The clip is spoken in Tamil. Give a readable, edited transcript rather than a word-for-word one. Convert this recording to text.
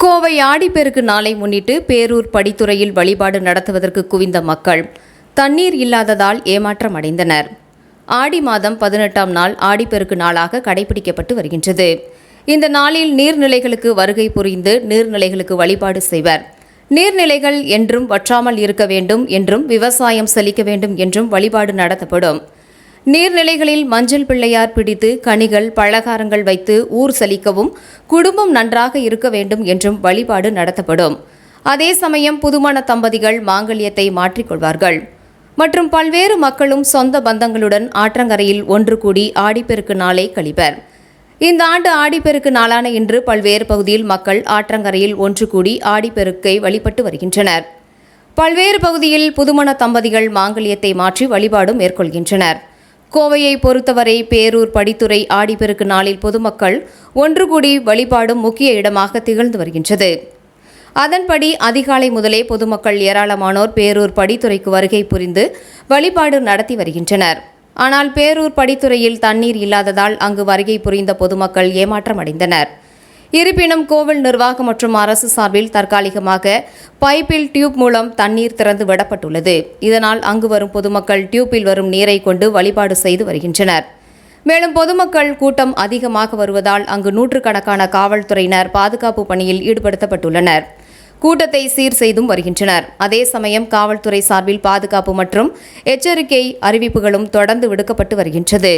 கோவை ஆடிப்பெருக்கு நாளை முன்னிட்டு பேரூர் படித்துறையில் வழிபாடு நடத்துவதற்கு குவிந்த மக்கள் தண்ணீர் இல்லாததால் ஏமாற்றம் அடைந்தனர். ஆடி மாதம் 18ஆம் நாள் ஆடிப்பெருக்கு நாளாக கடைபிடிக்கப்பட்டு வருகின்றது. இந்த நாளில் நீர்நிலைகளுக்கு வருகை புரிந்து நீர்நிலைகளுக்கு வழிபாடு செய்வர். நீர்நிலைகள் என்றும் வற்றாமல் இருக்க வேண்டும் என்றும் விவசாயம் செழிக்க வேண்டும் என்றும் வழிபாடு நடத்தப்படும். நீர்நிலைகளில் மஞ்சள் பிள்ளையார் பிடித்து கனிகள் பலகாரங்கள் வைத்து ஊர் செழிக்கவும் குடும்பம் நன்றாக இருக்க வேண்டும் என்றும் வழிபாடு நடத்தப்படும். அதே சமயம் புதுமண தம்பதிகள் மாங்கல்யத்தை மாற்றிக்கொள்வார்கள். மற்றும் பல்வேறு மக்களும் சொந்த பந்தங்களுடன் ஆற்றங்கரையில் ஒன்று கூடி ஆடிப்பெருக்கு நாளை கழிப்பர். இந்த ஆண்டு ஆடிப்பெருக்கு நாளான இன்று பல்வேறு பகுதியில் மக்கள் ஆற்றங்கரையில் ஒன்று கூடி ஆடிப்பெருக்கை வழிபட்டு வருகின்றனர். பல்வேறு பகுதியில் புதுமண தம்பதிகள் மாங்கல்யத்தை மாற்றி வழிபாடு மேற்கொள்கின்றனர். கோவையை பொறுத்தவரை பேரூர் படித்துறை ஆடிப்பெருக்கு நாளில் பொதுமக்கள் ஒன்று கூடி வழிபாடும் முக்கிய இடமாக திகழ்ந்து வருகின்றது. அதன்படி அதிகாலை முதலே பொதுமக்கள் ஏராளமானோர் பேரூர் படித்துறைக்கு வருகை புரிந்து வழிபாடு நடத்தி வருகின்றனர். ஆனால் பேரூர் படித்துறையில் தண்ணீர் இல்லாததால் அங்கு வருகை புரிந்த பொதுமக்கள் ஏமாற்றம் அடைந்தனர். இருப்பினும் கோவில் நிர்வாகம் மற்றும் அரசு சார்பில் தற்காலிகமாக பைப்பில் டியூப் மூலம் தண்ணீர் திறந்து விடப்பட்டுள்ளது. இதனால் அங்கு வரும் பொதுமக்கள் டியூப்பில் வரும் நீரை கொண்டு வழிபாடு செய்து வருகின்றனர். மேலும் பொதுமக்கள் கூட்டம் அதிகமாக வருவதால் அங்கு நூற்றுக்கணக்கான காவல்துறையினர் பாதுகாப்பு பணியில் ஈடுபடுத்தப்பட்டுள்ளனர். கூட்டத்தை சீர் செய்தும் வருகின்றனர். அதே சமயம் காவல்துறை சார்பில் பாதுகாப்பு மற்றும் எச்சரிக்கை அறிவிப்புகளும் தொடர்ந்து விடுக்கப்பட்டு வருகின்றது.